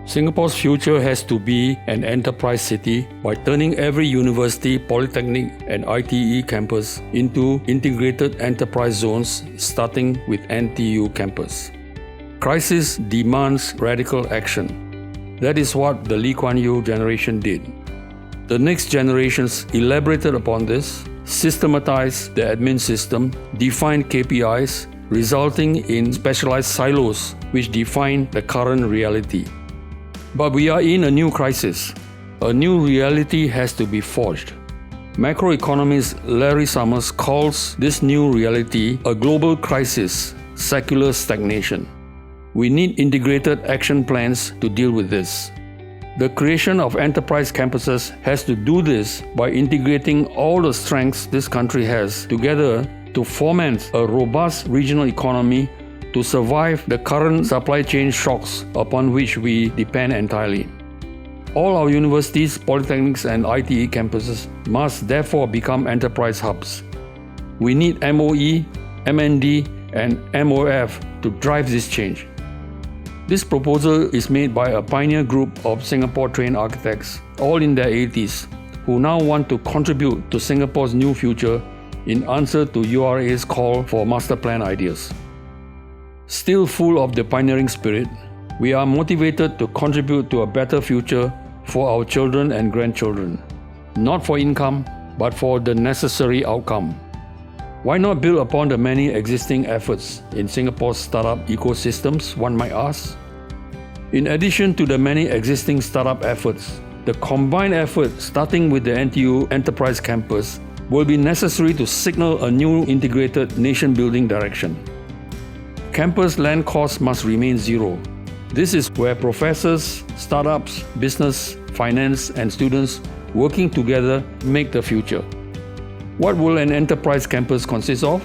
Singapore's future has to be an enterprise city by turning every university, polytechnic and ITE campus into integrated enterprise zones, starting with NTU campus. Crisis demands radical action. That is what the Lee Kuan Yew generation did. The next generations elaborated upon this, systematized the admin system, defined KPIs, resulting in specialized silos which define the current reality. But we are in a new crisis. A new reality has to be forged. Macroeconomist Larry Summers calls this new reality a global crisis, secular stagnation. We need integrated action plans to deal with this. The creation of enterprise campuses has to do this by integrating all the strengths this country has together to foment a robust regional economy to survive the current supply chain shocks upon which we depend entirely. All our universities, polytechnics and ITE campuses must therefore become enterprise hubs. We need MOE, MND and MOF to drive this change. This proposal is made by a pioneer group of Singapore-trained architects, all in their 80s, who now want to contribute to Singapore's new future in answer to URA's call for master plan ideas. Still full of the pioneering spirit, we are motivated to contribute to a better future for our children and grandchildren, not for income, but for the necessary outcome. Why not build upon the many existing efforts in Singapore's startup ecosystems, one might ask? In addition to the many existing startup efforts, the combined effort starting with the NTU Enterprise Campus will be necessary to signal a new integrated nation-building direction. Campus land costs must remain zero. This is where professors, startups, business, finance, and students working together make the future. What will an enterprise campus consist of?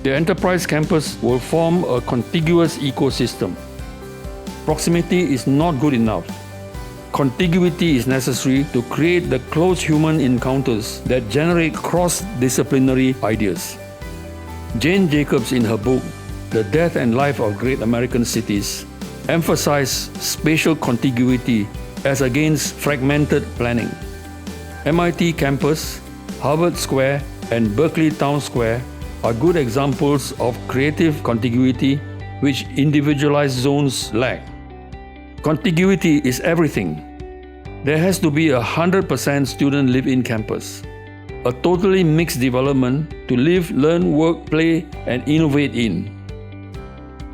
The enterprise campus will form a contiguous ecosystem. Proximity is not good enough. Contiguity is necessary to create the close human encounters that generate cross-disciplinary ideas. Jane Jacobs, in her book, The Death and Life of Great American Cities, emphasized spatial contiguity as against fragmented planning. MIT campus, Harvard Square, and Berkeley Town Square are good examples of creative contiguity which individualized zones lack. Contiguity is everything. There has to be 100% student live-in campus, a totally mixed development to live, learn, work, play, and innovate in.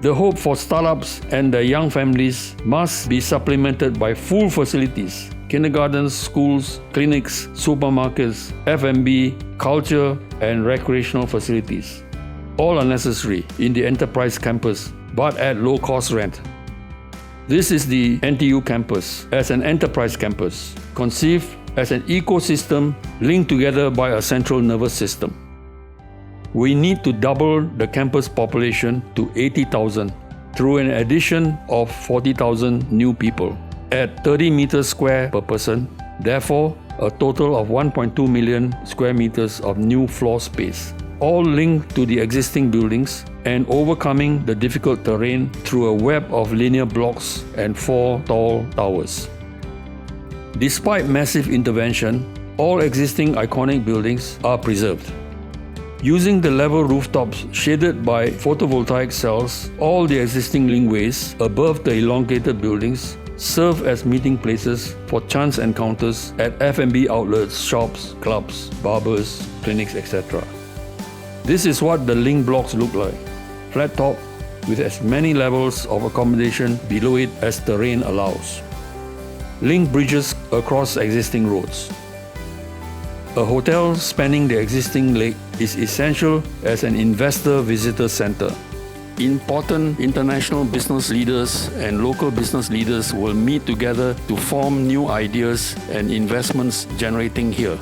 The hope for startups and their young families must be supplemented by full facilities, kindergartens, schools, clinics, supermarkets, F&B, culture, and recreational facilities. All are necessary in the enterprise campus, but at low-cost rent. This is the NTU campus as an enterprise campus, conceived as an ecosystem linked together by a central nervous system. We need to double the campus population to 80,000 through an addition of 40,000 new people at 30 meters square per person, therefore a total of 1.2 million square meters of new floor space, all linked to the existing buildings and overcoming the difficult terrain through a web of linear blocks and 4 tall towers. Despite massive intervention, all existing iconic buildings are preserved. Using the level rooftops shaded by photovoltaic cells, all the existing linkways above the elongated buildings serve as meeting places for chance encounters at F&B outlets, shops, clubs, barbers, clinics, etc. This is what the link blocks look like. Flat top with as many levels of accommodation below it as terrain allows. Link bridges across existing roads. A hotel spanning the existing lake is essential as an investor-visitor center. Important international business leaders and local business leaders will meet together to form new ideas and investments generating here.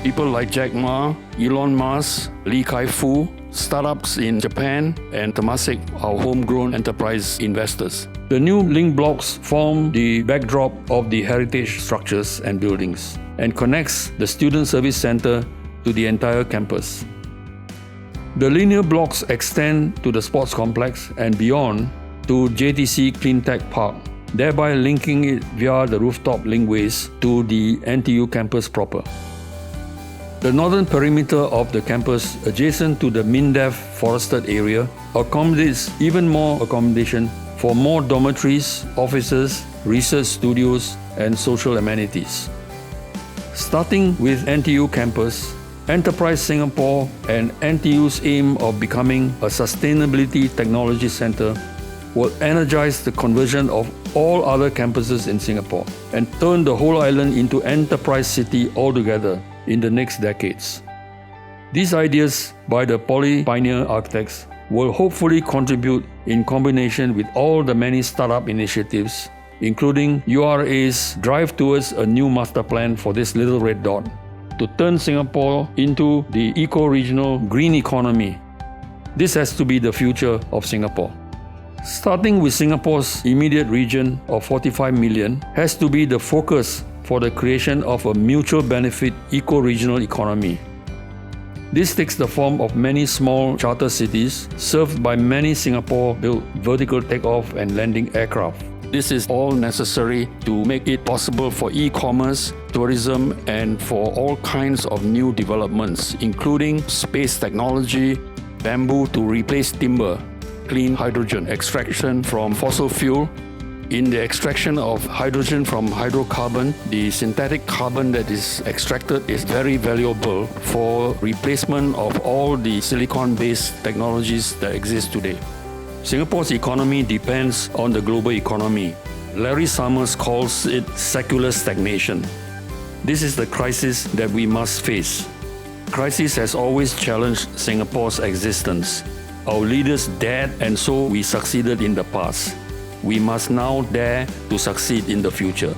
People like Jack Ma, Elon Musk, Lee Kai-fu, startups in Japan, and Temasek are homegrown enterprise investors. The new link blocks form the backdrop of the heritage structures and buildings and connects the Student Service Center to the entire campus. The linear blocks extend to the sports complex and beyond to JTC Cleantech Park, thereby linking it via the rooftop linkways to the NTU campus proper. The northern perimeter of the campus, adjacent to the MINDEF forested area, accommodates even more accommodation for more dormitories, offices, research studios, and social amenities. Starting with NTU campus, Enterprise Singapore and NTU's aim of becoming a sustainability technology center will energize the conversion of all other campuses in Singapore and turn the whole island into Enterprise City altogether in the next decades. These ideas by the Poly Pioneer Architects will hopefully contribute in combination with all the many startup initiatives, including URA's drive towards a new master plan for this little red dot, to turn Singapore into the eco-regional green economy. This has to be the future of Singapore. Starting with Singapore's immediate region of 45 million has to be the focus for the creation of a mutual benefit eco-regional economy. This takes the form of many small charter cities served by many Singapore-built vertical takeoff and landing aircraft. This is all necessary to make it possible for e-commerce, tourism, and for all kinds of new developments, including space technology, bamboo to replace timber, clean hydrogen extraction from fossil fuel. In the extraction of hydrogen from hydrocarbon, the synthetic carbon that is extracted is very valuable for replacement of all the silicon-based technologies that exist today. Singapore's economy depends on the global economy. Larry Summers calls it secular stagnation. This is the crisis that we must face. Crisis has always challenged Singapore's existence. Our leaders dared, and so we succeeded in the past. We must now dare to succeed in the future.